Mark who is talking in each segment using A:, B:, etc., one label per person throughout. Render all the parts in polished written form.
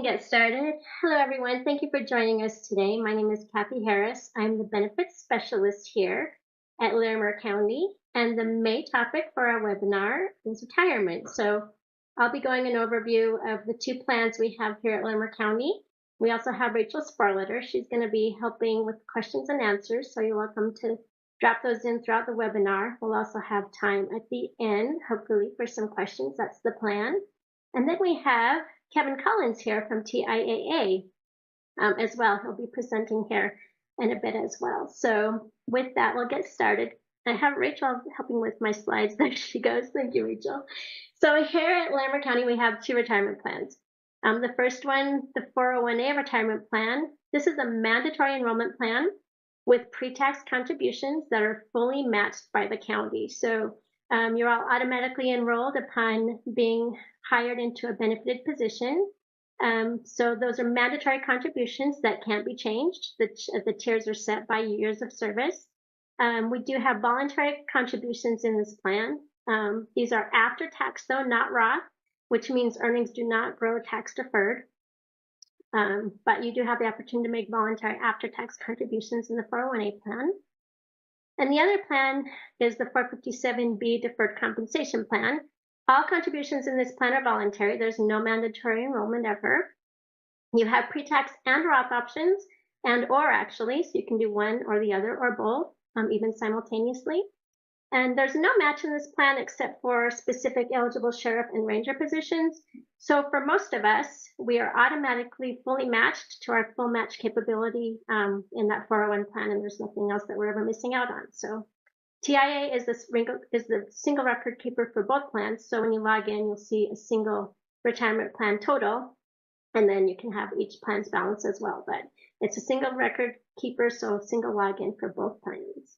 A: can get started. Hello, everyone. Thank you for joining us today. My name is Kathy Harris. I'm the benefits specialist here at Larimer County, and the main topic for our webinar is retirement. So I'll be going an overview of the two plans we have here at Larimer County. We also have Rachel Sparletter. She's going to be helping with questions and answers, so you're welcome to drop those in throughout the webinar. We'll also have time at the end, hopefully, for some questions. That's the plan. And then we have Kevin Collins here from TIAA as well. He'll be presenting here in a bit as well. So with that, we'll get started. I have Rachel helping with my slides. There she goes. Thank you, Rachel. So here at Larimer County, we have two retirement plans. The first one, the 401A retirement plan. This is a mandatory enrollment plan with pre-tax contributions that are fully matched by the county. So you're all automatically enrolled upon being hired into a benefited position. So those are mandatory contributions that can't be changed. The tiers are set by years of service. We do have voluntary contributions in this plan. These are after tax though, not Roth, which means earnings do not grow tax deferred. But you do have the opportunity to make voluntary after tax contributions in the 401A plan. And the other plan is the 457B deferred compensation plan. All contributions in this plan are voluntary. There's no mandatory enrollment ever. You have pre-tax and Roth options, and or actually, so you can do one or the other or both, even simultaneously. And there's no match in this plan except for specific eligible sheriff and ranger positions. So for most of us, we are automatically fully matched to our full match capability in that 401 plan, and there's nothing else that we're ever missing out on. So TIA is the single record keeper for both plans. So when you log in, you'll see a single retirement plan total, and then you can have each plan's balance as well. But it's a single record keeper, so a single login for both plans.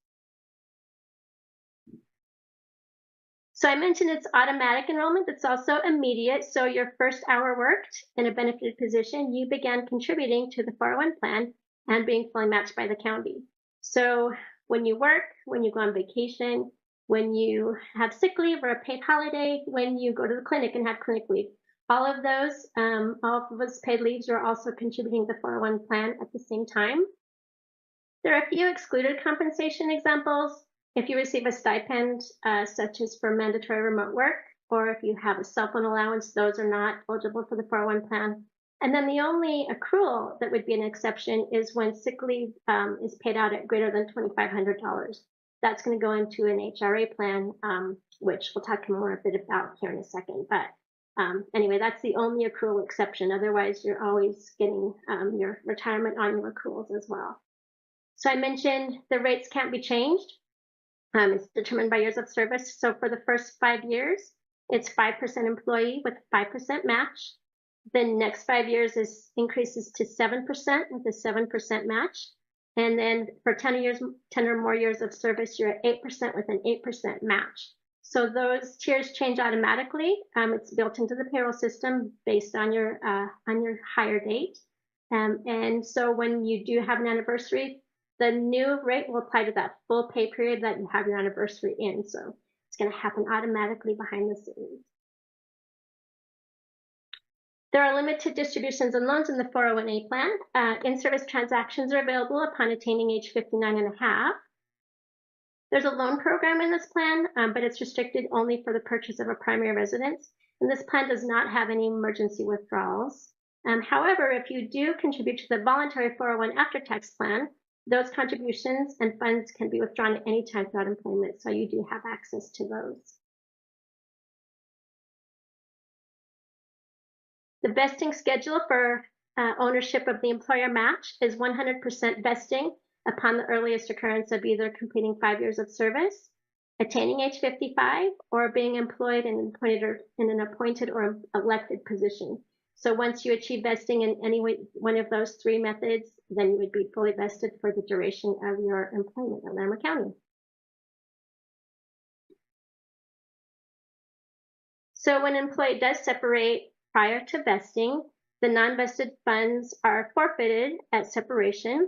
A: So I mentioned it's automatic enrollment. It's also immediate. So your first hour worked in a benefited position, you began contributing to the 401 plan and being fully matched by the county. So when you work, when you go on vacation, when you have sick leave or a paid holiday, when you go to the clinic and have clinic leave, all of those paid leaves are also contributing to the 401 plan at the same time. There are a few excluded compensation examples. If you receive a stipend, such as for mandatory remote work, or if you have a cell phone allowance, those are not eligible for the 401 plan. And then the only accrual that would be an exception is when sick leave is paid out at greater than $2,500. That's going to go into an HRA plan, which we'll talk more a bit about here in a second. But anyway, that's the only accrual exception. Otherwise, you're always getting your retirement on your accruals as well. So I mentioned the rates can't be changed. It's determined by years of service. So for the first 5 years, it's 5% employee with 5% match. The next 5 years increases to 7% with a 7% match. And then for 10 or more years of service, you're at 8% with an 8% match. So those tiers change automatically. It's built into the payroll system based on your hire date. And so when you do have an anniversary, the new rate will apply to that full pay period that you have your anniversary in. So it's going to happen automatically behind the scenes. There are limited distributions and loans in the 401A plan. In-service transactions are available upon attaining age 59 and a half. There's a loan program in this plan, but it's restricted only for the purchase of a primary residence. And this plan does not have any emergency withdrawals. However, if you do contribute to the voluntary 401 after-tax plan, those contributions and funds can be withdrawn at any time throughout employment, so you do have access to those. The vesting schedule for ownership of the employer match is 100% vesting upon the earliest occurrence of either completing 5 years of service, attaining age 55, or being employed in an appointed or elected position. So once you achieve vesting in any one of those three methods, then you would be fully vested for the duration of your employment at Larimer County. So when an employee does separate prior to vesting, the non-vested funds are forfeited at separation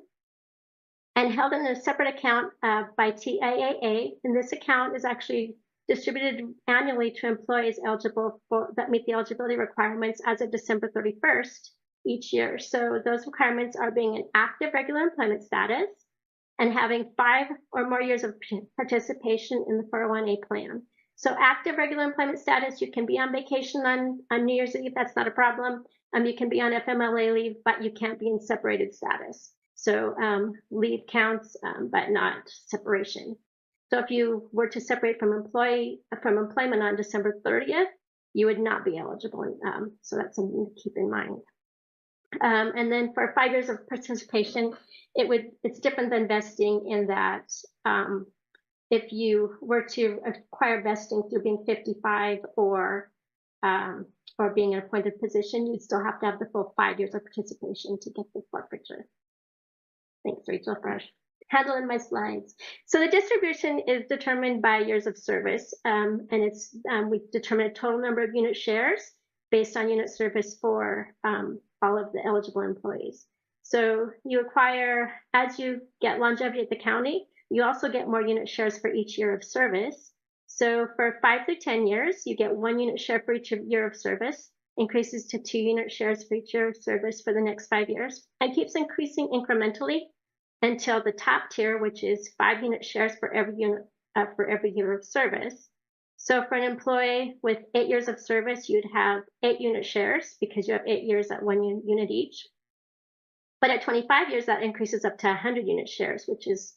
A: and held in a separate account by TIAA. And this account is actually distributed annually to employees eligible that meet the eligibility requirements as of December 31st, each year. So those requirements are being in active regular employment status and having 5 or more years of participation in the 401A plan. So active regular employment status, you can be on vacation on New Year's Eve, that's not a problem. You can be on FMLA leave, but you can't be in separated status. So leave counts, but not separation. So if you were to separate from employment on December 30th, you would not be eligible. So that's something to keep in mind. And then for 5 years of participation, it's different than vesting in that if you were to acquire vesting through being 55 or being an appointed position, you'd still have to have the full 5 years of participation to get the forfeiture. Thanks, Rachel, for handling my slides. So the distribution is determined by years of service, and we determine a total number of unit shares based on unit service for all of the eligible employees. So you acquire, as you get longevity at the county, you also get more unit shares for each year of service. So for 5 through 10 years, you get 1 unit share for each year of service, increases to 2 unit shares for each year of service for the next 5 years, and keeps increasing incrementally until the top tier, which is 5 unit shares for every year of service. So for an employee with 8 years of service, you'd have 8 unit shares because you have 8 years at 1 unit each. But at 25 years, that increases up to 100 unit shares, which is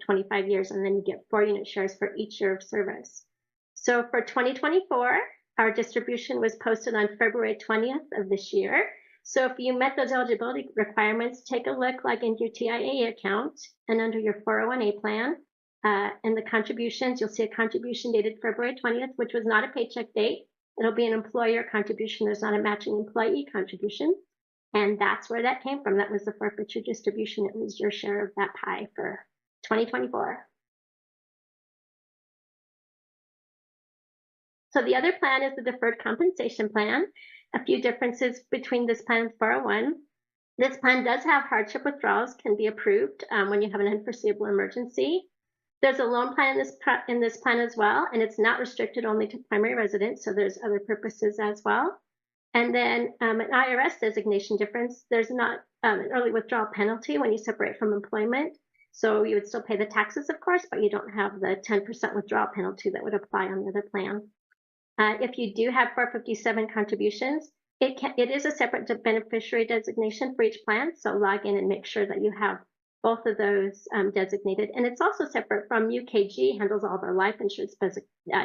A: 25 years, and then you get 4 unit shares for each year of service. So for 2024, our distribution was posted on February 20th of this year. So if you met those eligibility requirements, take a look like in your TIAA account and under your 401A plan. In the contributions, you'll see a contribution dated February 20th, which was not a paycheck date. It'll be an employer contribution. There's not a matching employee contribution. And that's where that came from. That was the forfeiture distribution. It was your share of that pie for 2024. So the other plan is the deferred compensation plan. A few differences between this plan and 401. This plan does have hardship withdrawals, can be approved when you have an unforeseeable emergency. There's a loan plan in this plan as well, and it's not restricted only to primary residents, so there's other purposes as well. And then an IRS designation difference, there's not an early withdrawal penalty when you separate from employment. So you would still pay the taxes, of course, but you don't have the 10% withdrawal penalty that would apply on the other plan. If you do have 457 contributions, it is a separate beneficiary designation for each plan. So log in and make sure that you have both of those designated. And it's also separate from UKG, handles all of our life insurance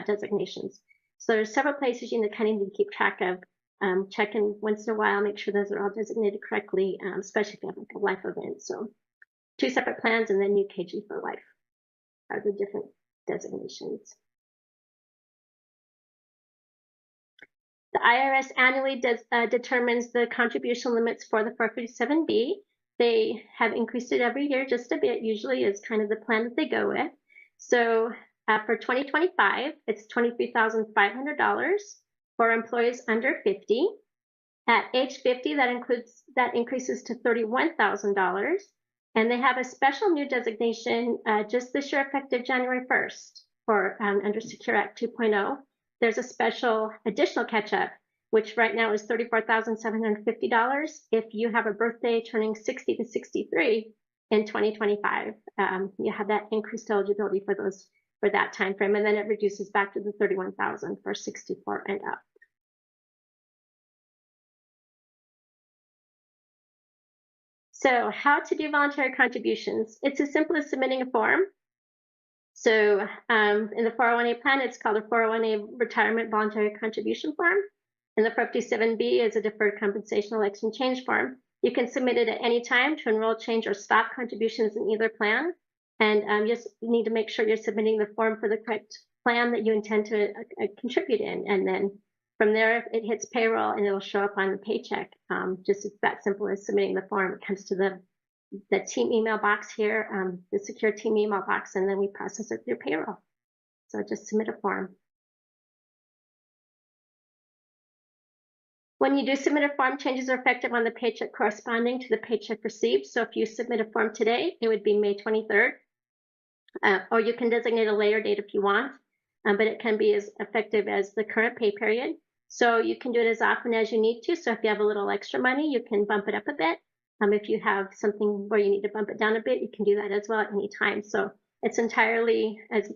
A: designations. So there's several places you kind of need to keep track of. Check in once in a while, make sure those are all designated correctly, especially if you have like a life event. So 2 separate plans and then UKG for life are the different designations. The IRS annually determines the contribution limits for the 457B. They have increased it every year just a bit, usually is kind of the plan that they go with. So for 2025, it's $23,500 for employees under 50. At age 50, that increases to $31,000. And they have a special new designation just this year, effective January 1st, for under Secure Act 2.0. There's a special additional catch-up, which right now is $34,750 if you have a birthday turning 60 to 63 in 2025. You have that increased eligibility for that time frame, and then it reduces back to the $31,000 for 64 and up. So how to do voluntary contributions? It's as simple as submitting a form. So in the 401A plan, it's called a 401A retirement voluntary contribution form. And the 457B is a deferred compensation election change form. You can submit it at any time to enroll, change, or stop contributions in either plan. And you just need to make sure you're submitting the form for the correct plan that you intend to contribute in. And then from there, it hits payroll and it'll show up on the paycheck. Just it's that simple as submitting the form. It comes to the team email box here, the secure team email box, and then we process it through payroll. So just submit a form. When you do submit a form, changes are effective on the paycheck corresponding to the paycheck received. So if you submit a form today, it would be May 23rd. Or you can designate a later date if you want, but it can be as effective as the current pay period. So you can do it as often as you need to. So if you have a little extra money, you can bump it up a bit. If you have something where you need to bump it down a bit, you can do that as well at any time. So it's entirely as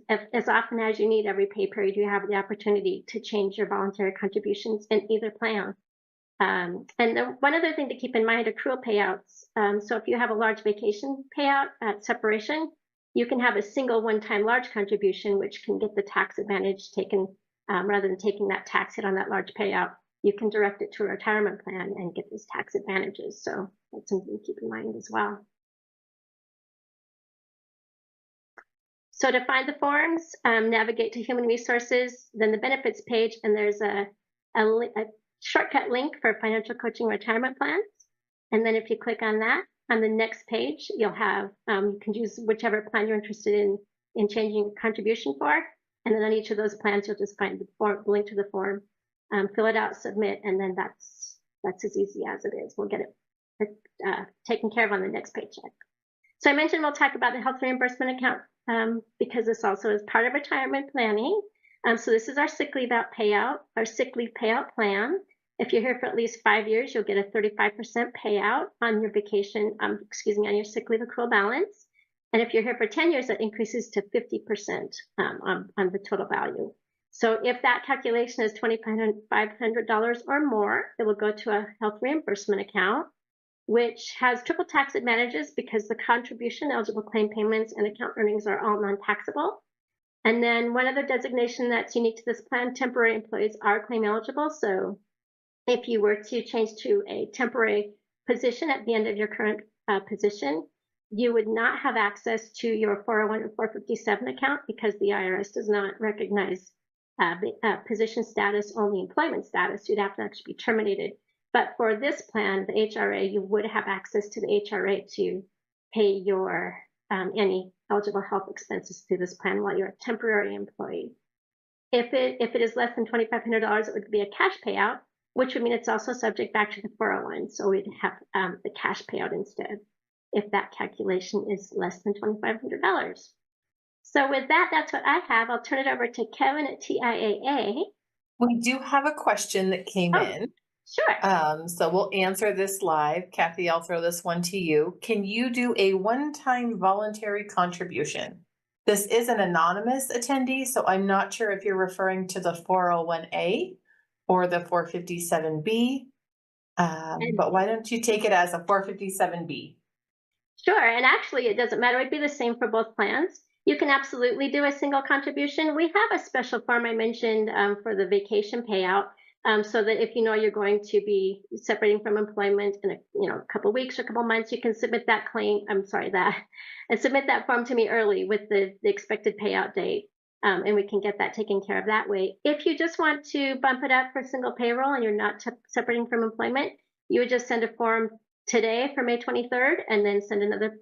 A: often as you need every pay period, you have the opportunity to change your voluntary contributions in either plan. One other thing to keep in mind, accrual payouts. So if you have a large vacation payout at separation, you can have a single one-time large contribution, which can get the tax advantage taken rather than taking that tax hit on that large payout. You can direct it to a retirement plan and get those tax advantages. So that's something to keep in mind as well. So to find the forms, navigate to Human Resources, then the benefits page, and there's a shortcut link for financial coaching retirement plans. And then if you click on that, on the next page, you'll have, you can use whichever plan you're interested in changing contribution for. And then on each of those plans, you'll just find the link to the form, fill it out, submit, and then that's as easy as it is. We'll get it taken care of on the next paycheck. So I mentioned we'll talk about the health reimbursement account because this also is part of retirement planning. So this is our sick leave payout plan. If you're here for at least 5 years, you'll get a 35% payout on your vacation, on your sick leave accrual balance. And if you're here for 10 years, that increases to 50% on the total value. So if that calculation is $2,500 or more, it will go to a health reimbursement account, which has triple tax advantages because the contribution, eligible claim payments, and account earnings are all non-taxable. And then one other designation that's unique to this plan, temporary employees are claim eligible. So if you were to change to a temporary position at the end of your current position, you would not have access to your 401 and 457 account because the IRS does not recognize position status, only employment status. You'd have to actually be terminated. But for this plan, the HRA, you would have access to the HRA to pay your any eligible health expenses through this plan while you're a temporary employee. If it is less than $2,500, it would be a cash payout, which would mean it's also subject back to the 401. So we'd have the cash payout instead if that calculation is less than $2,500. So with that, that's what I have. I'll turn it over to Kevin at TIAA.
B: We do have a question that came in.
A: Sure.
B: So we'll answer this live. Kathy, I'll throw this one to you. Can you do a one-time voluntary contribution? This is an anonymous attendee, so I'm not sure if you're referring to the 401A or the 457B, but why don't you take it as a 457B?
A: Sure, and actually it doesn't matter. It'd be the same for both plans. You can absolutely do a single contribution. We have a special form I mentioned for the vacation payout. So that if you know you're going to be separating from employment in a couple weeks or a couple months, you can submit that and submit that form to me early with the expected payout date, and we can get that taken care of that way. If you just want to bump it up for single payroll and you're not separating from employment, you would just send a form today for May 23rd, and then send another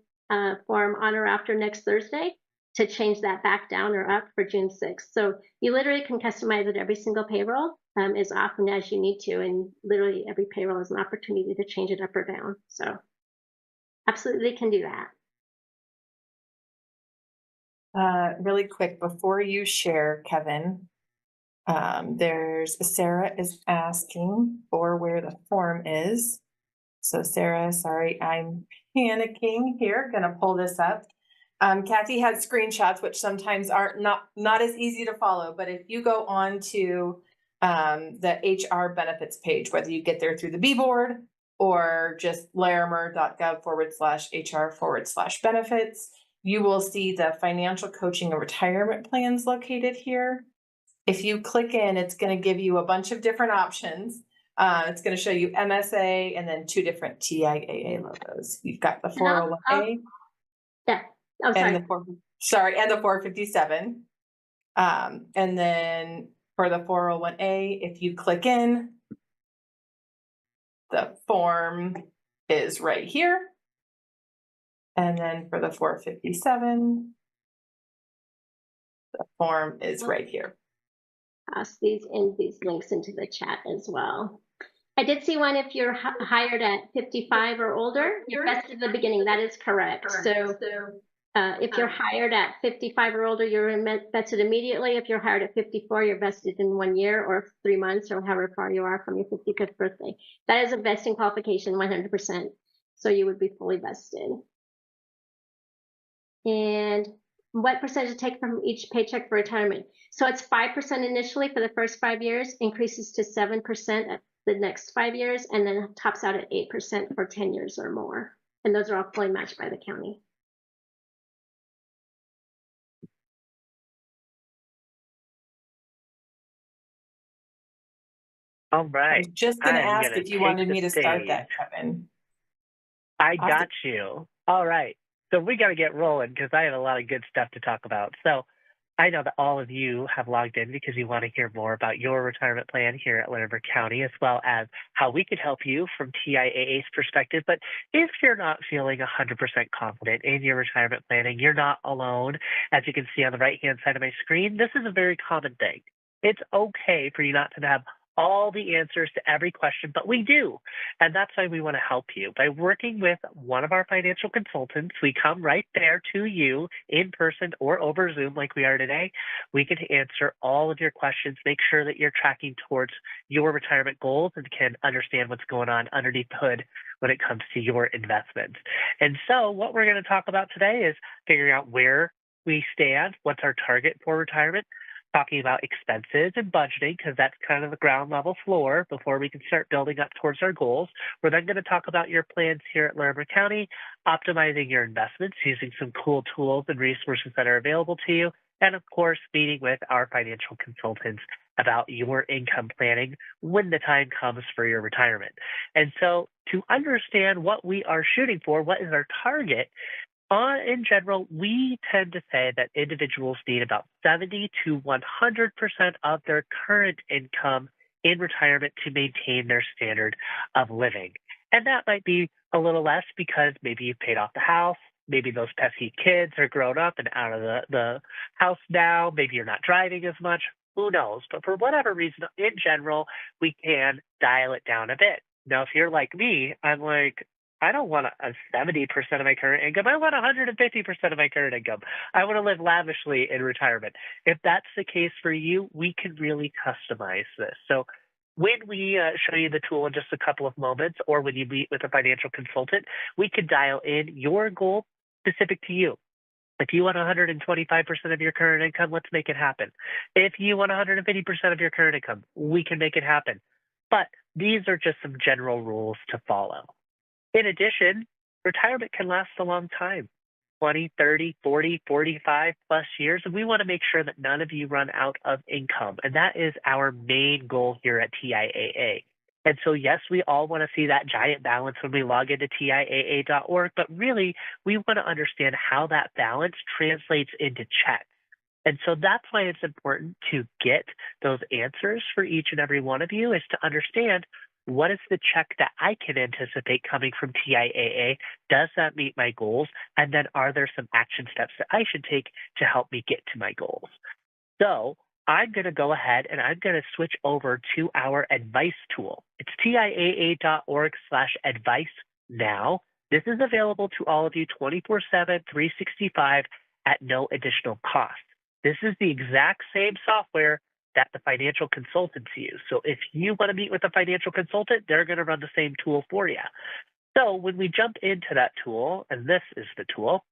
A: form on or after next Thursday to change that back down or up for June 6th. So you literally can customize it every single payroll as often as you need to, and literally every payroll is an opportunity to change it up or down. So absolutely can do that.
B: Really quick, before you share, Kevin, there's Sarah is asking for where the form is. So Sarah, sorry, I'm panicking here, gonna pull this up. Kathy had screenshots, which sometimes are not as easy to follow, but if you go on to the HR benefits page, whether you get there through the B board or just larimer.gov/HR/benefits, you will see the financial coaching and retirement plans located here. If you click in, it's going to give you a bunch of different options. It's going to show you MSA and then 2 different TIAA logos. You've got the 401A.
A: Yeah. Oh, sorry.
B: And the 457. And then for the 401A, if you click in, the form is right here. And then for the 457, the form is right here.
A: Pass these links into the chat as well. I did see one if you're hired at 55 or older, you're vested at the beginning. That is correct. So If you're hired at 55 or older, you're vested immediately. If you're hired at 54, you're vested in 1 year or 3 months or however far you are from your 55th birthday. That is a vesting qualification, 100%. So you would be fully vested. And what percentage to take from each paycheck for retirement? So it's 5% initially for the first 5 years, increases to 7% at the next 5 years, and then tops out at 8% for 10 years or more. And those are all fully matched by the county.
C: All
B: I was
C: right.
B: just going to
C: I'm
B: ask
C: gonna
B: if you
C: take
B: wanted
C: the
B: me to start
C: stage.
B: that, Kevin.
C: I
B: Awesome.
C: got you. All right. So we got to get rolling because I have a lot of good stuff to talk about. So I know that all of you have logged in because you want to hear more about your retirement plan here at Larimer County, as well as how we could help you from TIAA's perspective. But if you're not feeling 100% confident in your retirement planning, you're not alone. As you can see on the right-hand side of my screen, this is a very common thing. It's okay for you not to have all the answers to every question, but we do. And that's why we want to help you. By working with one of our financial consultants, we come right there to you in person or over Zoom like we are today. We can answer all of your questions, make sure that you're tracking towards your retirement goals and can understand what's going on underneath the hood when it comes to your investments. And so what we're going to talk about today is figuring out where we stand, what's our target for retirement, talking about expenses and budgeting, because that's kind of the ground level floor before we can start building up towards our goals. We're then going to talk about your plans here at Larimer County, optimizing your investments using some cool tools and resources that are available to you, and of course, meeting with our financial consultants about your income planning when the time comes for your retirement. And so to understand what we are shooting for, what is our target, in general, we tend to say that individuals need about 70 to 100% of their current income in retirement to maintain their standard of living. And that might be a little less because maybe you've paid off the house. Maybe those pesky kids are grown up and out of the house now. Maybe you're not driving as much. Who knows? But for whatever reason, in general, we can dial it down a bit. Now, if you're like me, I'm like, I don't want a 70% of my current income. I want 150% of my current income. I want to live lavishly in retirement. If that's the case for you, we can really customize this. So when we show you the tool in just a couple of moments, or when you meet with a financial consultant, we could dial in your goal specific to you. If you want 125% of your current income, let's make it happen. If you want 150% of your current income, we can make it happen. But these are just some general rules to follow. In addition, retirement can last a long time, 20, 30, 40, 45 plus years. And we want to make sure that none of you run out of income. And that is our main goal here at TIAA. And so, yes, we all want to see that giant balance when we log into TIAA.org, but really, we want to understand how that balance translates into checks. And so that's why it's important to get those answers for each and every one of you, is to understand, what is the check that I can anticipate coming from TIAA? Does that meet my goals? And then are there some action steps that I should take to help me get to my goals? So I'm going to go ahead and I'm going to switch over to our advice tool. It's TIAA.org/advice now. This is available to all of you 24/7, 365 at no additional cost. This is the exact same software that the financial consultants use. So if you want to meet with a financial consultant, they're going to run the same tool for you. So when we jump into that tool, and this is the tool,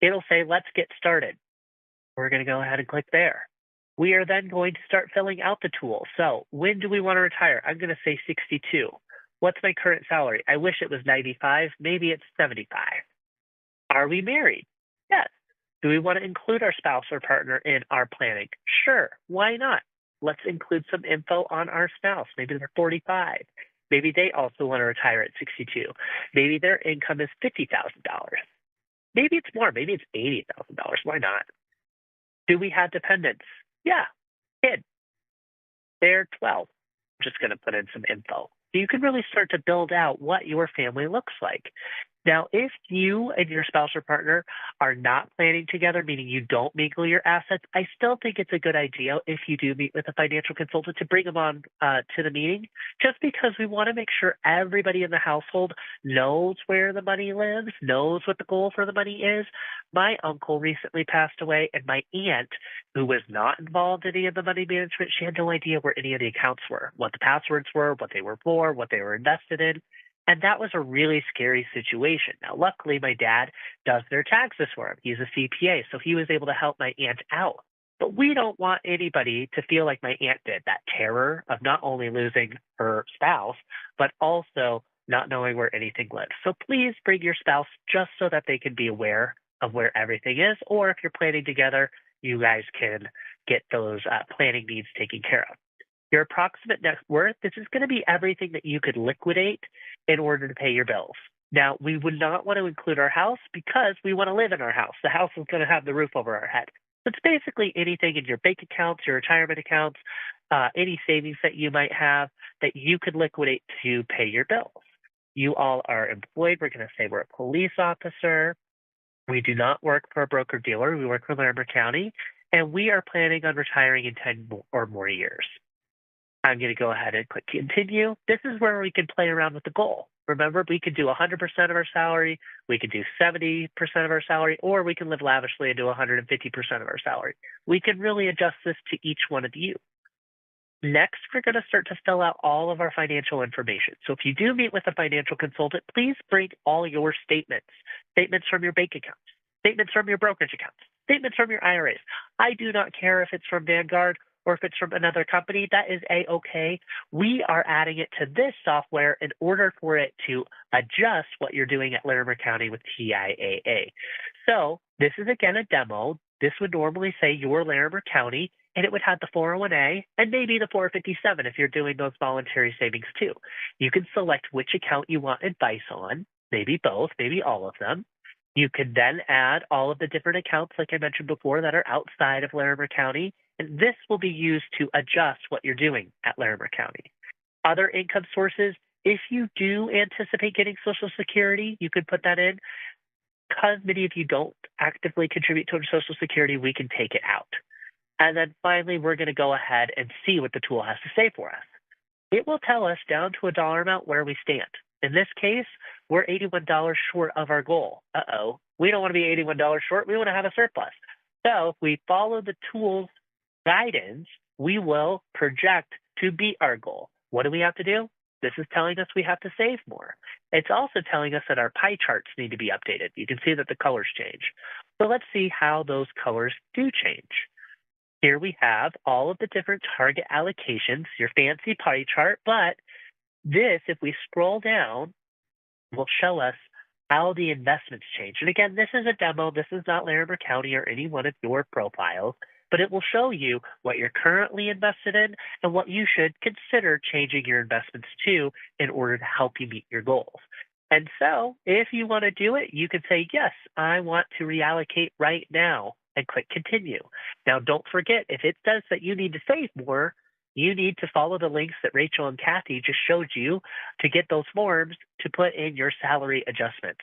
C: it'll say, let's get started. We're going to go ahead and click there. We are then going to start filling out the tool. So when do we want to retire? I'm going to say 62. What's my current salary? I wish it was 95. Maybe it's 75. Are we married? Yes. Do we want to include our spouse or partner in our planning? Sure. Why not? Let's include some info on our spouse. Maybe they're 45. Maybe they also want to retire at 62. Maybe their income is $50,000. Maybe it's more. Maybe it's $80,000. Why not? Do we have dependents? Yeah. Kid. They're 12. I'm just going to put in some info. So you can really start to build out what your family looks like. Now, if you and your spouse or partner are not planning together, meaning you don't mingle your assets, I still think it's a good idea, if you do meet with a financial consultant, to bring them on to the meeting, just because we want to make sure everybody in the household knows where the money lives, knows what the goal for the money is. my uncle recently passed away, and my aunt, who was not involved in any of the money management, she had no idea where any of the accounts were, what the passwords were, what they were for, what they were invested in. And that was a really scary situation. Now, luckily, my dad does their taxes for him. He's a CPA, so he was able to help my aunt out. But we don't want anybody to feel like my aunt did, that terror of not only losing her spouse, but also not knowing where anything lives. So please bring your spouse just so that they can be aware of where everything is. Or if you're planning together, you guys can get those planning needs taken care of. Your approximate net worth, this is going to be everything that you could liquidate in order to pay your bills. Now, we would not want to include our house because we want to live in our house. The house is going to have the roof over our head. It's basically anything in your bank accounts, your retirement accounts, any savings that you might have that you could liquidate to pay your bills. You all are employed. We're going to say we're a police officer. We do not work for a broker dealer. We work for Larimer County, and we are planning on retiring in 10 or more years. I'm going to go ahead and click continue. This is where we can play around with the goal. Remember, we could do 100% of our salary, we could do 70% of our salary, or we can live lavishly and do 150% of our salary. We can really adjust this to each one of you. Next, we're going to start to fill out all of our financial information. So if you do meet with a financial consultant, please bring all your statements, statements from your bank accounts, statements from your brokerage accounts, statements from your IRAs. I do not care if it's from Vanguard or if it's from another company. That is A-OK. We are adding it to this software in order for it to adjust what you're doing at Larimer County with TIAA. So this is, again, a demo. This would normally say your Larimer County, and it would have the 401A and maybe the 457 if you're doing those voluntary savings too. You can select which account you want advice on, maybe both, maybe all of them. You could then add all of the different accounts, like I mentioned before, that are outside of Larimer County, and this will be used to adjust what you're doing at Larimer County. Other income sources, if you do anticipate getting Social Security, you could put that in. Because many of you don't actively contribute to Social Security, we can take it out. And then finally, we're going to go ahead and see what the tool has to say for us. It will tell us down to a dollar amount where we stand. In this case, we're $81 short of our goal. We don't want to be $81 short. We want to have a surplus. So if we follow the tool's guidance, we will project to beat our goal. What do we have to do? This is telling us we have to save more. It's also telling us that our pie charts need to be updated. You can see that the colors change. So let's see how those colors do change. Here we have all of the different target allocations, your fancy pie chart, but this, if we scroll down, will show us how the investments change. And again, this is a demo. This is not Larimer County or any one of your profiles, but it will show you what you're currently invested in and what you should consider changing your investments to in order to help you meet your goals. And so if you want to do it, you can say, yes, I want to reallocate right now, and click continue. Now, don't forget, if it says that you need to save more, you need to follow the links that Rachel and Kathy just showed you to get those forms to put in your salary adjustments.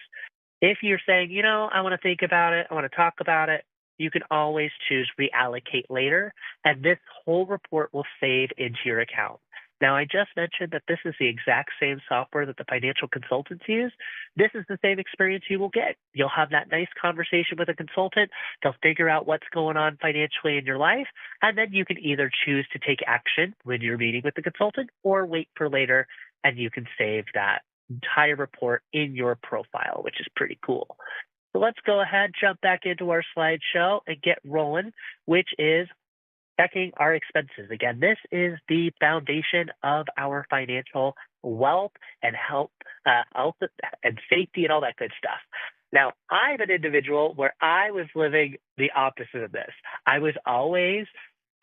C: If you're saying, I want to think about it, I want to talk about it, you can always choose reallocate later, and this whole report will save into your account. Now, I just mentioned that this is the exact same software that the financial consultants use. This is the same experience you will get. You'll have that nice conversation with a consultant. They'll figure out what's going on financially in your life, and then you can either choose to take action when you're meeting with the consultant or wait for later, and you can save that entire report in your profile, which is pretty cool. So let's go ahead, jump back into our slideshow and get rolling, which is checking our expenses. Again, this is the foundation of our financial wealth and health and safety and all that good stuff. Now, I'm an individual where I was living the opposite of this. I was always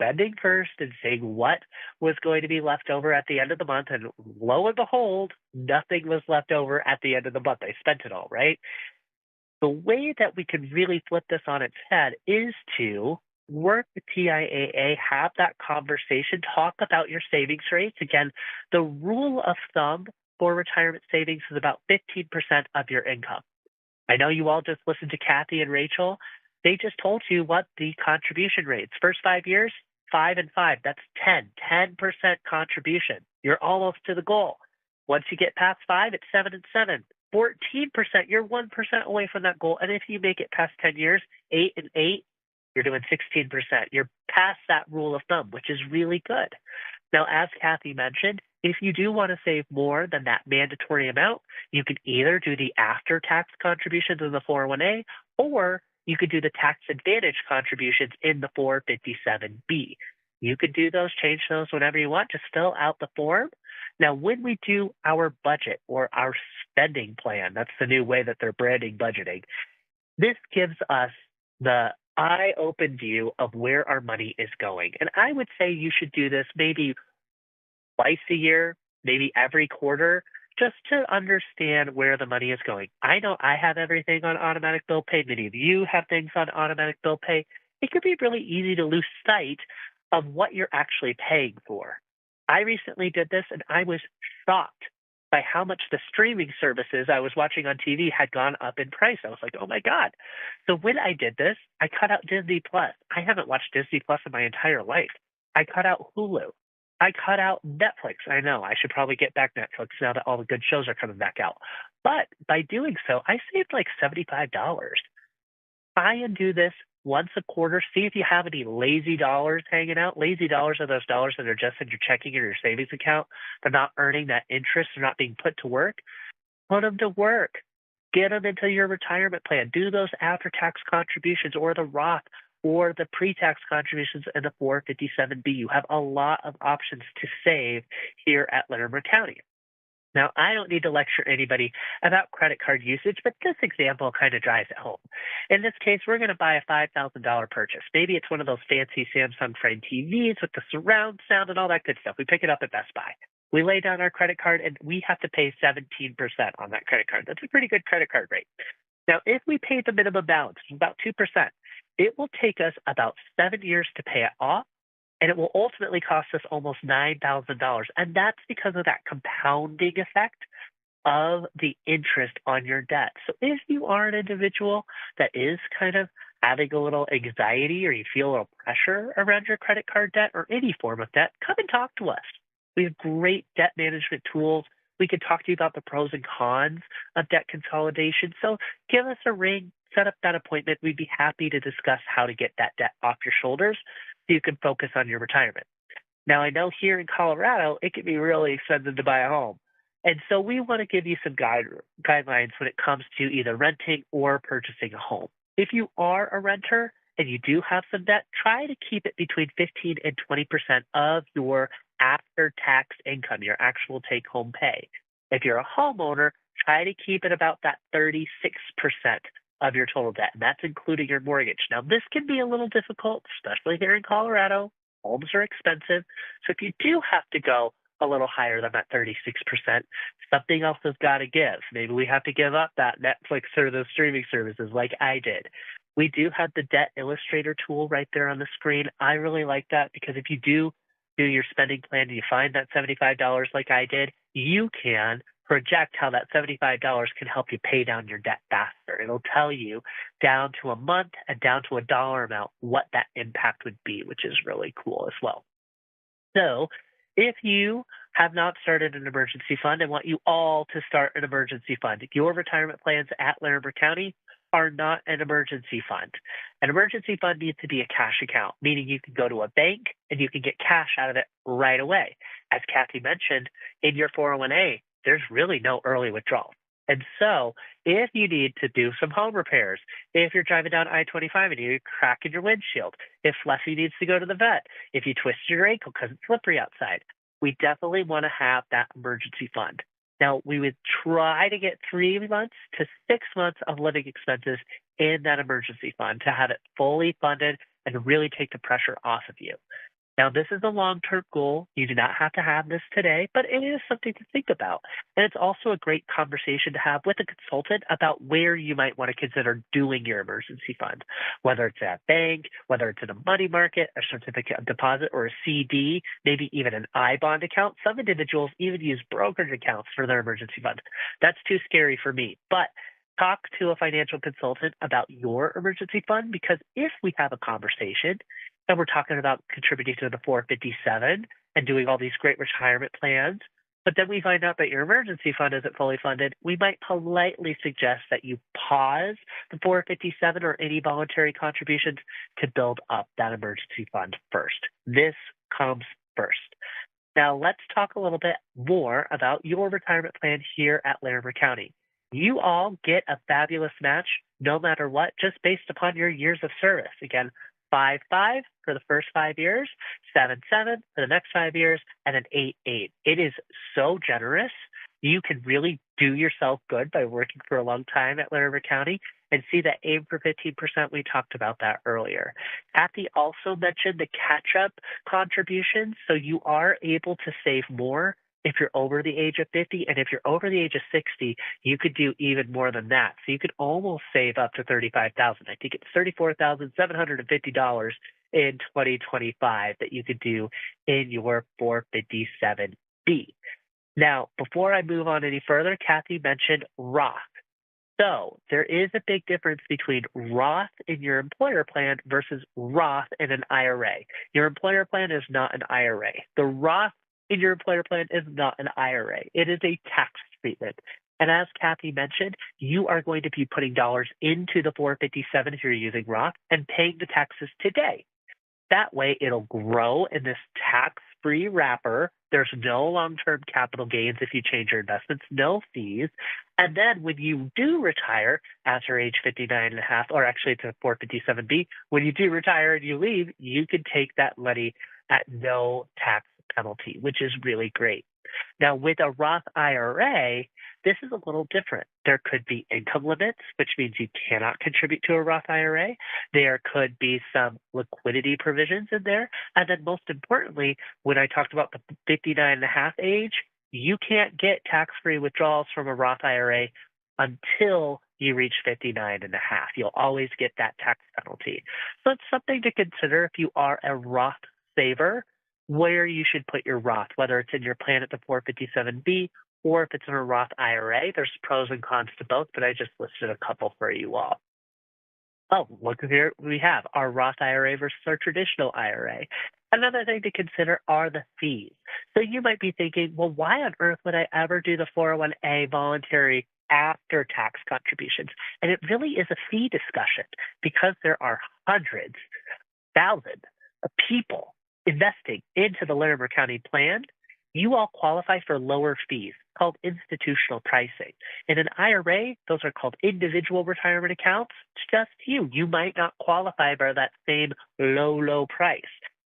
C: spending first and seeing what was going to be left over at the end of the month. And lo and behold, nothing was left over at the end of the month. I spent it all, right? The way that we can really flip this on its head is to work with TIAA, have that conversation, talk about your savings rates. Again, the rule of thumb for retirement savings is about 15% of your income. I know you all just listened to Kathy and Rachel. They just told you what the contribution rates. First 5 years, 5 and 5. That's 10% contribution. You're almost to the goal. Once you get past 5, it's 7 and 7. 14%, you're 1% away from that goal. And if you make it past 10 years, 8 and 8, you're doing 16%. You're past that rule of thumb, which is really good. Now, as Kathy mentioned, if you do want to save more than that mandatory amount, you can either do the after-tax contributions in the 401A, or you could do the tax advantage contributions in the 457B. You could do those, change those whenever you want. Just fill out the form. Now, when we do our budget or our spending plan, that's the new way that they're branding budgeting, this gives us the eye-open view of where our money is going. And I would say you should do this maybe twice a year, maybe every quarter, just to understand where the money is going. I know I have everything on automatic bill pay. Many of you have things on automatic bill pay. It could be really easy to lose sight of what you're actually paying for. I recently did this and I was shocked by how much the streaming services I was watching on TV had gone up in price. I was like, oh my God. So when I did this, I cut out Disney Plus. I haven't watched Disney Plus in my entire life. I cut out Hulu. I cut out Netflix. I know I should probably get back Netflix now that all the good shows are coming back out. But by doing so, I saved like $75. Try and do this once a quarter. See if you have any lazy dollars hanging out. Lazy dollars are those dollars that are just in your checking or your savings account. They're not earning that interest. They're not being put to work. Put them to work. Get them into your retirement plan. Do those after-tax contributions or the Roth or the pre-tax contributions in the 457B. You have a lot of options to save here at Larimer County. Now, I don't need to lecture anybody about credit card usage, but this example kind of drives it home. In this case, we're going to buy a $5,000 purchase. Maybe it's one of those fancy Samsung frame TVs with the surround sound and all that good stuff. We pick it up at Best Buy. We lay down our credit card, and we have to pay 17% on that credit card. That's a pretty good credit card rate. Now, if we pay the minimum balance, about 2%, it will take us about 7 years to pay it off. And it will ultimately cost us almost $9,000. And that's because of that compounding effect of the interest on your debt. So if you are an individual that is kind of having a little anxiety or you feel a little pressure around your credit card debt or any form of debt, come and talk to us. We have great debt management tools. We can talk to you about the pros and cons of debt consolidation. So give us a ring, set up that appointment. We'd be happy to discuss how to get that debt off your shoulders so you can focus on your retirement. Now, I know here in Colorado, it can be really expensive to buy a home. And so we want to give you some guidelines when it comes to either renting or purchasing a home. If you are a renter and you do have some debt, try to keep it between 15 and 20% of your after-tax income, your actual take-home pay. If you're a homeowner, try to keep it about that 36% of your total debt, and that's including your mortgage. Now, this can be a little difficult, especially here in Colorado. Homes are expensive. So if you do have to go a little higher than that 36%, something else has got to give. Maybe we have to give up that Netflix or those streaming services like I did. We do have the Debt Illustrator tool right there on the screen. I really like that because if you do your spending plan and you find that $75 like I did, you can project how that $75 can help you pay down your debt faster. It'll tell you down to a month and down to a dollar amount what that impact would be, which is really cool as well. So if you have not started an emergency fund, I want you all to start an emergency fund. Your retirement plans at Larimer County are not an emergency fund. An emergency fund needs to be a cash account, meaning you can go to a bank and you can get cash out of it right away. As Kathy mentioned, in your 401A, there's really no early withdrawal. And so if you need to do some home repairs, if you're driving down I-25 and you crack in your windshield, if Fluffy needs to go to the vet, if you twist your ankle because it's slippery outside, we definitely want to have that emergency fund. Now, we would try to get 3 months to 6 months of living expenses in that emergency fund to have it fully funded and really take the pressure off of you. Now, this is a long-term goal. You do not have to have this today, but it is something to think about. And it's also a great conversation to have with a consultant about where you might want to consider doing your emergency fund, whether it's at a bank, whether it's in a money market, a certificate of deposit, or a CD, maybe even an I-bond account. Some individuals even use brokerage accounts for their emergency fund. That's too scary for me. But talk to a financial consultant about your emergency fund, because if we have a conversation and we're talking about contributing to the 457 and doing all these great retirement plans, but then we find out that your emergency fund isn't fully funded, we might politely suggest that you pause the 457 or any voluntary contributions to build up that emergency fund first. This comes first. Now, let's talk a little bit more about your retirement plan here at Larimer County. You all get a fabulous match no matter what, just based upon your years of service. Again, 5-5 for the first 5 years, 7-7 for the next 5 years, and an 8-8. It is so generous. You can really do yourself good by working for a long time at Larimer County and see that aim for 15%. We talked about that earlier. Kathy also mentioned the catch-up contributions, so you are able to save more if you're over the age of 50, and if you're over the age of 60, you could do even more than that. So you could almost save up to $35,000. I think it's $34,750 in 2025 that you could do in your 457B. Now, before I move on any further, Kathy mentioned Roth. So there is a big difference between Roth in your employer plan versus Roth in an IRA. Your employer plan is not an IRA. The Roth in your employer plan is not an IRA. It is a tax treatment. And as Kathy mentioned, you are going to be putting dollars into the 457 if you're using Roth and paying the taxes today. That way, it'll grow in this tax-free wrapper. There's no long-term capital gains if you change your investments, no fees. And then when you do retire after age 59 and a half, or actually it's a 457B, when you do retire and you leave, you can take that money at no tax penalty, which is really great. Now, with a Roth IRA, this is a little different. There could be income limits, which means you cannot contribute to a Roth IRA. There could be some liquidity provisions in there. And then most importantly, when I talked about the 59 and a half age, you can't get tax-free withdrawals from a Roth IRA until you reach 59 and a half. You'll always get that tax penalty. So it's something to consider if you are a Roth saver, where you should put your Roth, whether it's in your plan at the 457B or if it's in a Roth IRA. There's pros and cons to both, but I just listed a couple for you all. Oh, look here, we have our Roth IRA versus our traditional IRA. Another thing to consider are the fees. So you might be thinking, well, why on earth would I ever do the 401A voluntary after tax contributions? And it really is a fee discussion because there are hundreds, thousands of people investing into the Larimer County plan. You all qualify for lower fees called institutional pricing. In an IRA, those are called individual retirement accounts. It's just you. You might not qualify for that same low price.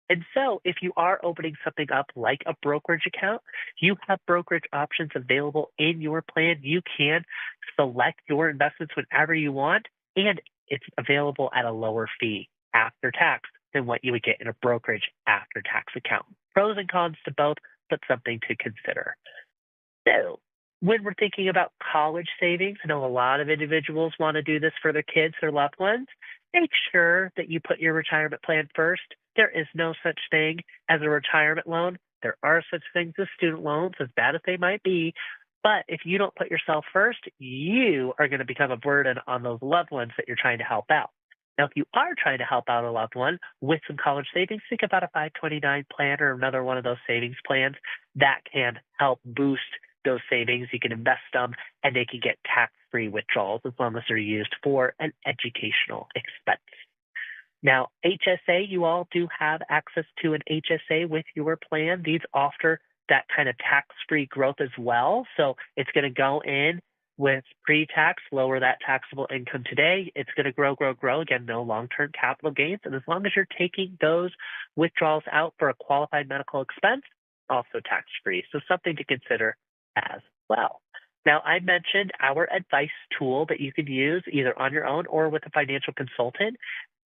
C: And so if you are opening something up like a brokerage account, you have brokerage options available in your plan. You can select your investments whenever you want, and it's available at a lower fee after tax than what you would get in a brokerage after tax account. Pros and cons to both, but something to consider. So when we're thinking about college savings, I know a lot of individuals want to do this for their kids or loved ones. Make sure that you put your retirement plan first. There is no such thing as a retirement loan. There are such things as student loans, as bad as they might be. But if you don't put yourself first, you are going to become a burden on those loved ones that you're trying to help out. Now, if you are trying to help out a loved one with some college savings, think about a 529 plan or another one of those savings plans that can help boost those savings. You can invest them and they can get tax-free withdrawals as long as they're used for an educational expense. Now, HSA, you all do have access to an HSA with your plan. These offer that kind of tax-free growth as well. So it's going to go in with pre-tax, lower that taxable income today. It's going to grow. Again, no long-term capital gains. And as long as you're taking those withdrawals out for a qualified medical expense, also tax-free. So something to consider as well. Now, I mentioned our advice tool that you can use either on your own or with a financial consultant.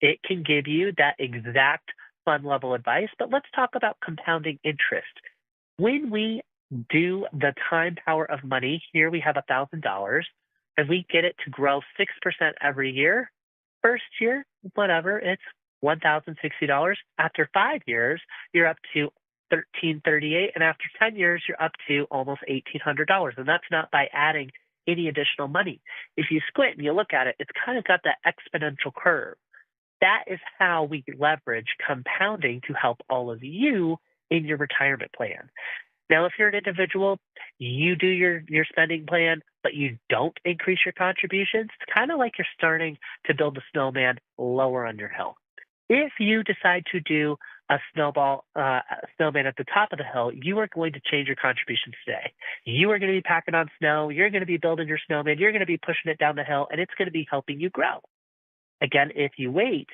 C: It can give you that exact fund level advice, but let's talk about compounding interest. When we do the time power of money, here we have $1,000 and we get it to grow 6% every year. First year, whatever, it's $1,060. After 5 years, you're up to $1,338, and after 10 years, you're up to almost $1,800. And that's not by adding any additional money. If you squint and you look at it, it's kind of got that exponential curve. That is how we leverage compounding to help all of you in your retirement plan. Now, if you're an individual, you do your spending plan, but you don't increase your contributions, it's kind of like you're starting to build a snowman lower on your hill. If you decide to do a snowman at the top of the hill, you are going to change your contributions today. You are going to be packing on snow. You're going to be building your snowman. You're going to be pushing it down the hill, and it's going to be helping you grow. Again, if you wait,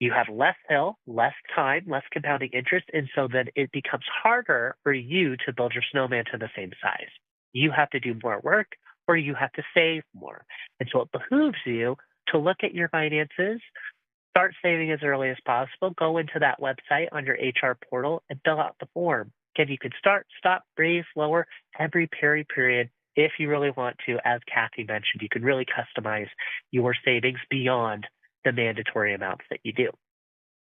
C: you have less hill, less time, less compounding interest, and so then it becomes harder for you to build your snowman to the same size. You have to do more work or you have to save more. And so it behooves you to look at your finances, start saving as early as possible, go into that website on your HR portal and fill out the form. Again, you can start, stop, raise, lower every period if you really want to. As Kathy mentioned, you can really customize your savings beyond the mandatory amounts that you do.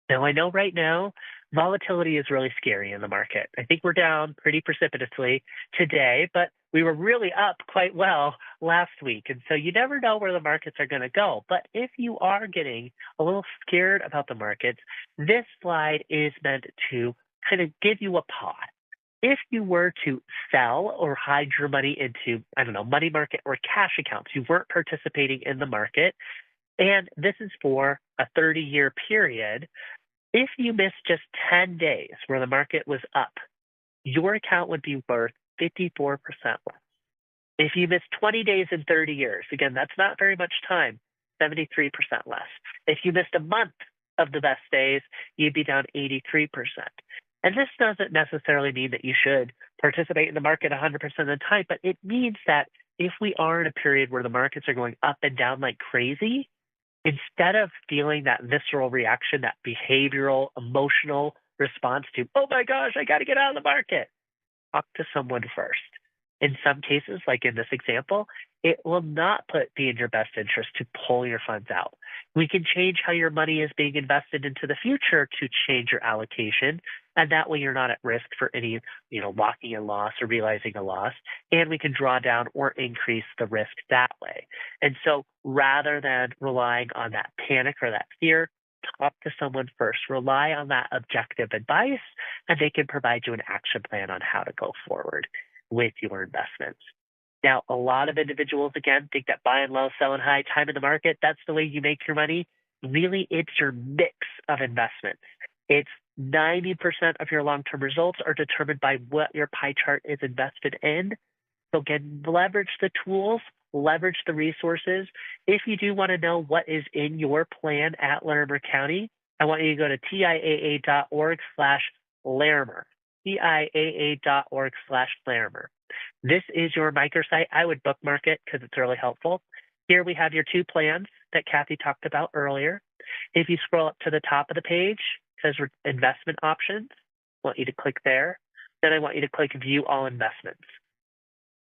C: Now, I know right now, volatility is really scary in the market. I think we're down pretty precipitously today, but we were really up quite well last week. And so you never know where the markets are going to go. But if you are getting a little scared about the markets, this slide is meant to kind of give you a pause. If you were to sell or hide your money into, money market or cash accounts, you weren't participating in the market, and this is for a 30-year period. If you missed just 10 days where the market was up, your account would be worth 54% less. If you missed 20 days in 30 years, again, that's not very much time, 73% less. If you missed a month of the best days, you'd be down 83%. And this doesn't necessarily mean that you should participate in the market 100% of the time, but it means that if we are in a period where the markets are going up and down like crazy, instead of feeling that visceral reaction, that behavioral, emotional response to, oh my gosh, I got to get out of the market, talk to someone first. In some cases, like in this example, it will not be in your best interest to pull your funds out. We can change how your money is being invested into the future to change your allocation. And that way you're not at risk for any, locking in loss or realizing a loss. And we can draw down or increase the risk that way. And so rather than relying on that panic or that fear, talk to someone first. Rely on that objective advice, and they can provide you an action plan on how to go forward with your investments. Now, a lot of individuals, again, think that buying low, selling high, time in the market, that's the way you make your money. Really, it's your mix of investments. It's 90% of your long-term results are determined by what your pie chart is invested in. So again, leverage the tools, leverage the resources. If you do want to know what is in your plan at Larimer County, I want you to go to TIAA.org/Larimer. TIAA.org/Larimer. This is your microsite. I would bookmark it because it's really helpful. Here we have your two plans that Kathy talked about earlier. If you scroll up to the top of the page, it says investment options. I want you to click there. Then I want you to click view all investments.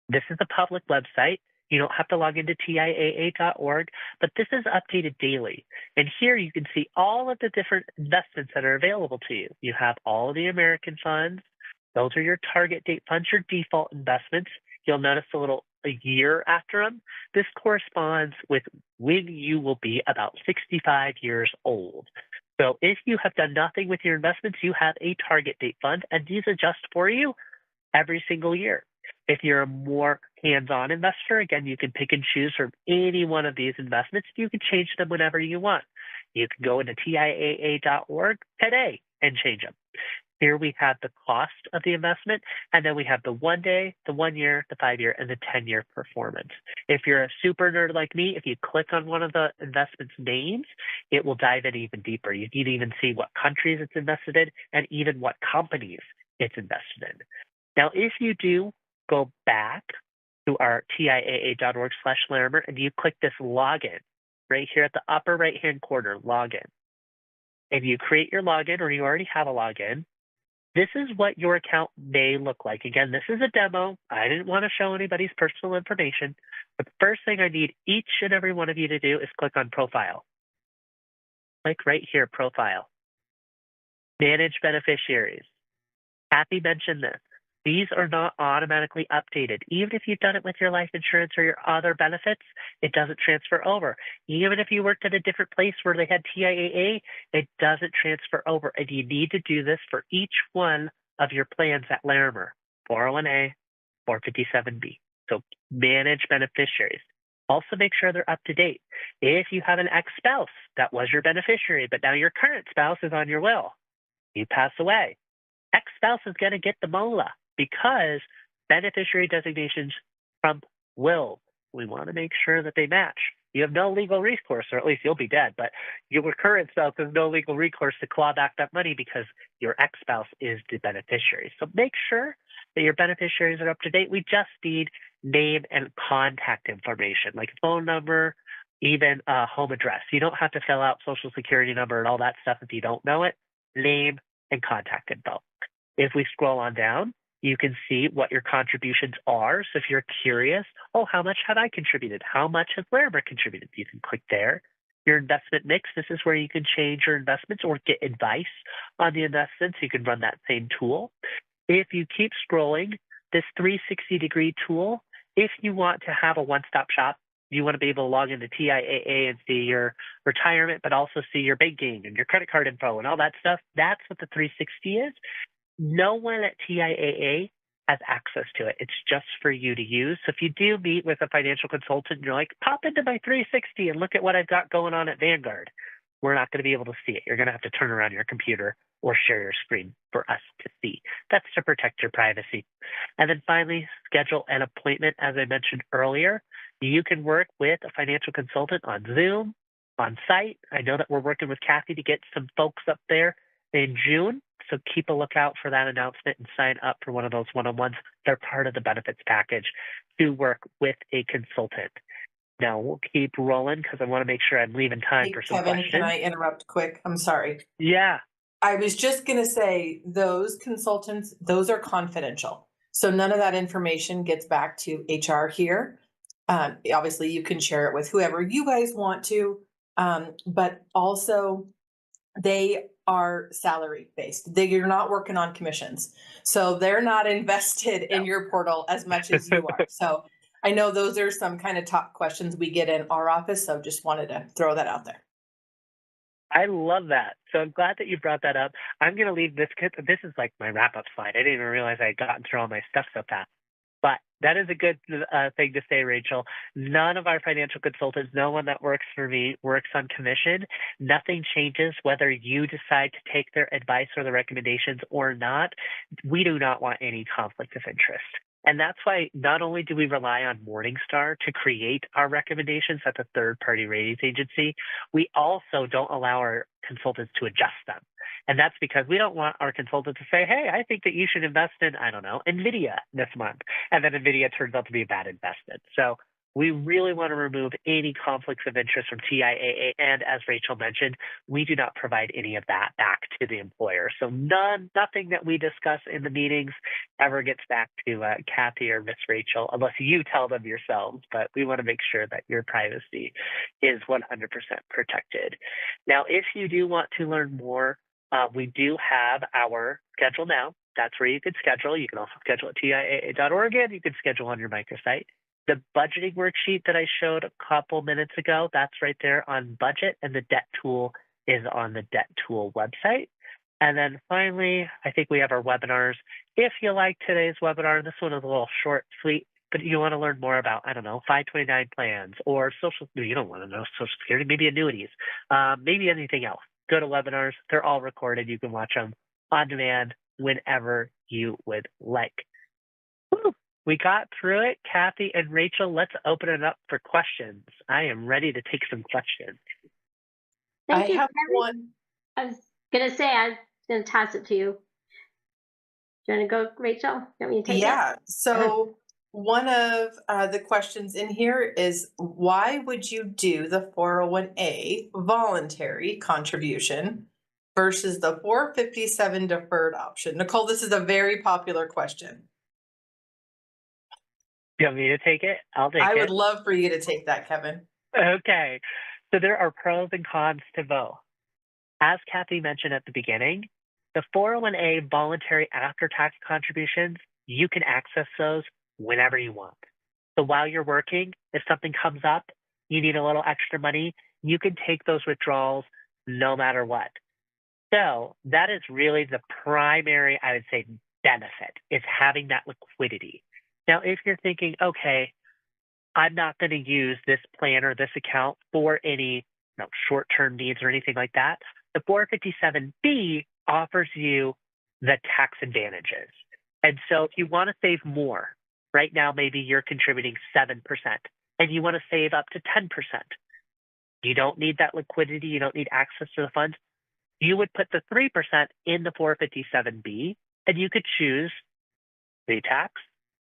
C: This is a public website. You don't have to log into TIAA.org, but this is updated daily. And here you can see all of the different investments that are available to you. You have all of the American funds. Those are your target date funds, your default investments. You'll notice a year after them. This corresponds with when you will be about 65 years old. So if you have done nothing with your investments, you have a target date fund, and these adjust for you every single year. If you're a more hands-on investor, again, you can pick and choose from any one of these investments. You can change them whenever you want. You can go into TIAA.org today and change them. Here we have the cost of the investment, and then we have the 1 day, the 1 year, the 5 year, and the 10-year performance. If you're a super nerd like me, if you click on one of the investment's names, it will dive in even deeper. You can even see what countries it's invested in and even what companies it's invested in. Now, if you do go back to our TIAA.org/Larimer and you click this login right here at the upper right-hand corner, login, and you create your login or you already have a login, this is what your account may look like. Again, this is a demo. I didn't want to show anybody's personal information. But the first thing I need each and every one of you to do is click on Profile. Click right here, Profile. Manage Beneficiaries. Kathy mentioned this. These are not automatically updated. Even if you've done it with your life insurance or your other benefits, it doesn't transfer over. Even if you worked at a different place where they had TIAA, it doesn't transfer over. And you need to do this for each one of your plans at Larimer. 401A, 457B. So manage beneficiaries. Also make sure they're up to date. If you have an ex-spouse that was your beneficiary, but now your current spouse is on your will, you pass away, ex-spouse is going to get the MOLA because beneficiary designations trump will. We want to make sure that they match. You have no legal recourse, or at least you'll be dead, but your current spouse has no legal recourse to claw back that money because your ex-spouse is the beneficiary. So make sure that your beneficiaries are up to date. We just need name and contact information, like phone number, even home address. You don't have to fill out social security number and all that stuff if you don't know it. Name and contact info. If we scroll on down, you can see what your contributions are. So if you're curious, how much have I contributed? How much has Larimer contributed? You can click there. Your investment mix, this is where you can change your investments or get advice on the investments. You can run that same tool. If you keep scrolling, this 360-degree tool, if you want to have a one-stop shop, you want to be able to log into TIAA and see your retirement, but also see your banking and your credit card info and all that stuff. That's what the 360 is. No one at TIAA has access to it. It's just for you to use. So if you do meet with a financial consultant and you're like, pop into my 360 and look at what I've got going on at Vanguard, we're not going to be able to see it. You're going to have to turn around your computer or share your screen for us to see. That's to protect your privacy. And then finally, schedule an appointment. As I mentioned earlier, you can work with a financial consultant on Zoom, on site. I know that we're working with Kathy to get some folks up there in June. So keep a lookout for that announcement and sign up for one of those one-on-ones. They're part of the benefits package to work with a consultant. Now we'll keep rolling because I want to make sure I'm leaving time for some
B: Kevin,
C: questions.
B: can I interrupt quick? I'm sorry.
C: Yeah.
B: I was just going to say those consultants, those are confidential. So none of that information gets back to HR here. Obviously, you can share it with whoever you guys want to, but also they are salary based. You're not working on commissions. So they're not invested in your portal as much as you are. So I know those are some kind of top questions we get in our office. So just wanted to throw that out there.
C: I love that. So I'm glad that you brought that up. I'm going to leave this. This is like my wrap up slide. I didn't even realize I had gotten through all my stuff so fast. But that is a good thing to say, Rachel. None of our financial consultants, no one that works for me works on commission. Nothing changes whether you decide to take their advice or the recommendations or not. We do not want any conflict of interest. And that's why not only do we rely on Morningstar to create our recommendations at the third-party ratings agency, we also don't allow our consultants to adjust them. And that's because we don't want our consultant to say, hey, I think that you should invest in, I don't know, NVIDIA this month. And then NVIDIA turns out to be a bad investment. So we really want to remove any conflicts of interest from TIAA. And as Rachel mentioned, we do not provide any of that back to the employer. So nothing that we discuss in the meetings ever gets back to Kathy or Miss Rachel, unless you tell them yourselves. But we want to make sure that your privacy is 100% protected. Now, if you do want to learn more, we do have our schedule now. That's where you can schedule. You can also schedule at TIAA.org, and you can schedule on your microsite. The budgeting worksheet that I showed a couple minutes ago, that's right there on budget, and the debt tool is on the debt tool website. And then finally, I think we have our webinars. If you like today's webinar, this one is a little short, sweet, but you want to learn more about, 529 plans or you don't want to know Social Security, maybe annuities, maybe anything else. Go to webinars. They're all recorded. You can watch them on demand whenever you would like. Woo. We got through it. Kathy and Rachel, let's open it up for questions. I am ready to take some questions.
A: Thank you,
B: have
A: Kevin.
B: one.
A: I was going to say, I'm going to toss it to you. Do you want to go, Rachel? You want me to take it?
B: So one of the questions in here is, why would you do the 401A voluntary contribution versus the 457 deferred option? Nicole, this is a very popular question.
C: You want me to take it? I'll take it.
B: I would love for you to take that, Kevin.
C: Okay. So there are pros and cons to both. As Kathy mentioned at the beginning, the 401A voluntary after-tax contributions, you can access those whenever you want. So while you're working, if something comes up, you need a little extra money, you can take those withdrawals no matter what. So that is really the primary, I would say, benefit, is having that liquidity. Now, if you're thinking, okay, I'm not going to use this plan or this account for any short-term needs or anything like that, the 457B offers you the tax advantages. And so if you want to save more, right now maybe you're contributing 7% and you want to save up to 10%. You don't need that liquidity, you don't need access to the funds. You would put the 3% in the 457B and you could choose pre-tax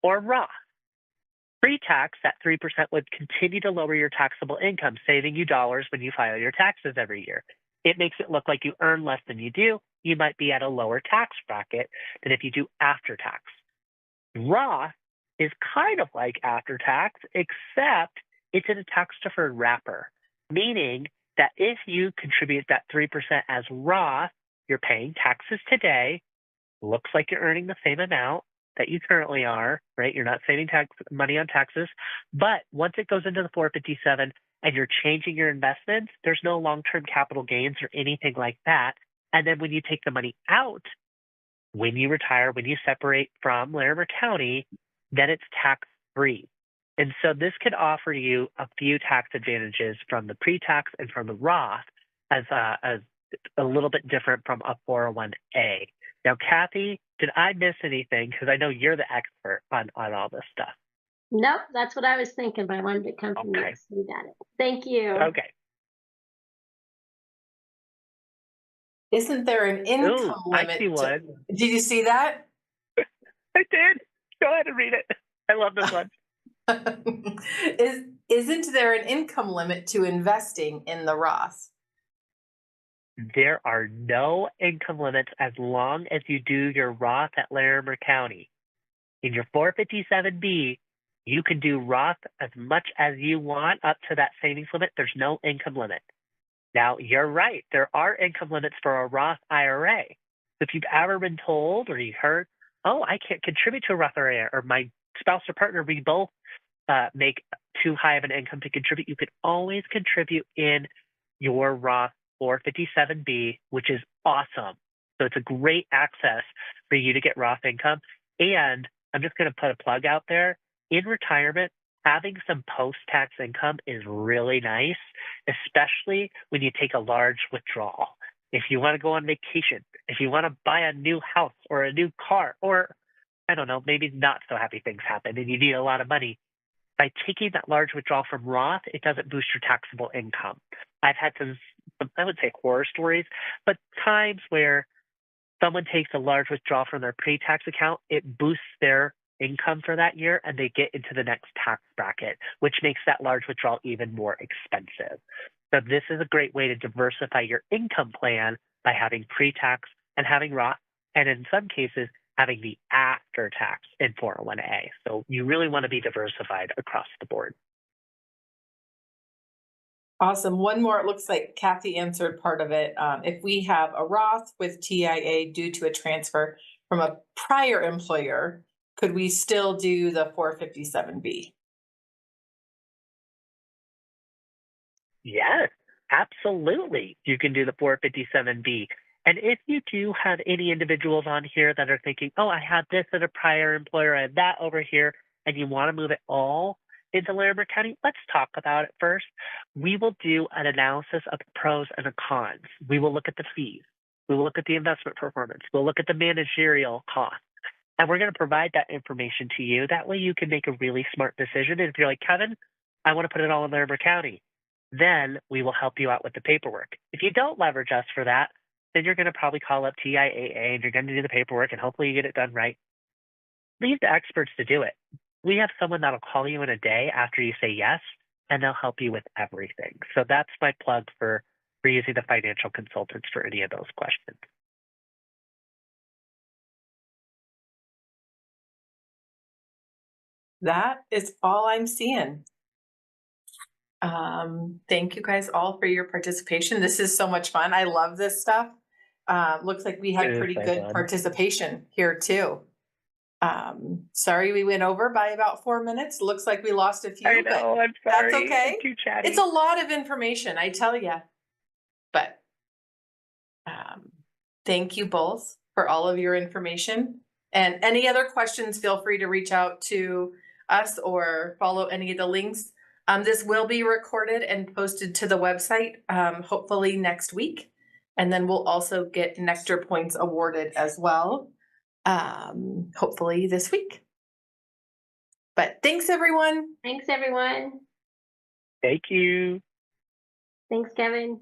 C: or Roth. Pre-tax, that 3% would continue to lower your taxable income, saving you dollars when you file your taxes every year. It makes it look like you earn less than you do. You might be at a lower tax bracket than if you do after tax. Roth is kind of like after tax, except it's in a tax-deferred wrapper, meaning that if you contribute that 3% as Roth, you're paying taxes today, looks like you're earning the same amount that you currently are, right? You're not saving money on taxes. But once it goes into the 457 and you're changing your investments, there's no long-term capital gains or anything like that. And then when you take the money out, when you retire, when you separate from Larimer County, then it's tax-free. And so this could offer you a few tax advantages from the pre-tax and from the Roth as a little bit different from a 401A. Now, Kathy, did I miss anything? Because I know you're the expert on all this stuff.
A: Nope, that's what I was thinking, but I wanted to come from you.
C: Okay.
A: So you got it. Thank you.
C: Okay.
B: Isn't there an income
C: Ooh,
B: limit?
C: I see one.
B: Did you see that?
C: I did. Go ahead and read it. I love this one.
B: Isn't there an income limit to investing in the Roth?
C: There are no income limits as long as you do your Roth at Larimer County. In your 457B, you can do Roth as much as you want up to that savings limit. There's no income limit. Now, you're right. There are income limits for a Roth IRA. If you've ever been told or you heard, oh, I can't contribute to a Roth IRA, or my spouse or partner, we both make too high of an income to contribute, you can always contribute in your Roth 457B, which is awesome. So it's a great access for you to get Roth income. And I'm just going to put a plug out there. In retirement, having some post-tax income is really nice, especially when you take a large withdrawal. If you want to go on vacation, if you want to buy a new house or a new car, or I don't know, maybe not so happy things happen and you need a lot of money, by taking that large withdrawal from Roth, it doesn't boost your taxable income. I've had some, I would say horror stories, but times where someone takes a large withdrawal from their pre-tax account, it boosts their income for that year and they get into the next tax bracket, which makes that large withdrawal even more expensive. So this is a great way to diversify your income plan by having pre-tax and having Roth, and in some cases, having the after tax in 401A. So you really want to be diversified across the board.
B: Awesome. One more. It looks like Kathy answered part of it. If we have a Roth with TIA due to a transfer from a prior employer, could we still do the 457B?
C: Yes, absolutely. You can do the 457B. And if you do have any individuals on here that are thinking, oh, I had this at a prior employer, I had that over here, and you want to move it all into Larimer County, let's talk about it first. We will do an analysis of the pros and the cons. We will look at the fees. We will look at the investment performance. We'll look at the managerial costs. And we're going to provide that information to you. That way you can make a really smart decision. And if you're like, Kevin, I want to put it all in Larimer County, then we will help you out with the paperwork. If you don't leverage us for that, then you're going to probably call up TIAA and you're going to do the paperwork and hopefully you get it done right. Leave the experts to do it. We have someone that'll call you in a day after you say yes, and they'll help you with everything. So that's my plug for using the financial consultants for any of those questions.
B: That is all I'm seeing. Thank you guys all for your participation. This is so much fun. I love this stuff. Looks like we had pretty good participation here too. Sorry we went over by about 4 minutes. Looks like we lost a few.
C: I know, I'm sorry.
B: That's okay.
C: I'm too chatty.
B: It's a lot of information, I tell you. But thank you both for all of your information. And any other questions, feel free to reach out to us or follow any of the links. This will be recorded and posted to the website, hopefully next week. And then we'll also get Nectar points awarded as well, hopefully this week. But thanks, everyone.
A: Thanks, everyone.
C: Thank you.
A: Thanks, Kevin.